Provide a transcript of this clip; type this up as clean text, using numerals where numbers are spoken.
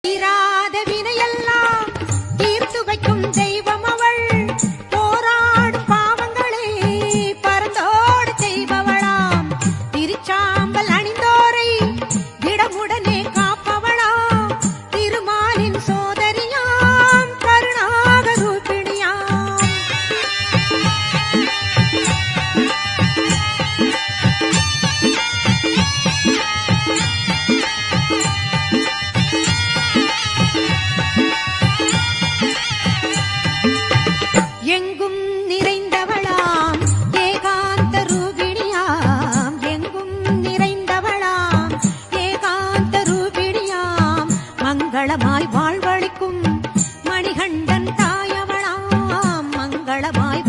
தீராத வினையெல்லாம் தீர்த்து வைக்கும் தெய்வம் அவள். போராடும் பாவங்களை பரந்தோடு செய்பவளாம். திருச்சாம்பல் அணிந்தோரை திடமுடனே காப்பவளாம். திருமாலின் சோதரியாம் கருணாக ரூபிணியாம். எங்கும் நிறைந்தவளாம் ஏகாந்த ரூபிணியாம். எங்கும் நிறைந்தவளாம் ஏகாந்த ரூபிணியாம். மங்களமாய் வாழ்வழிக்கும் மணிகண்டன் தாயவளாம். மங்களமாய்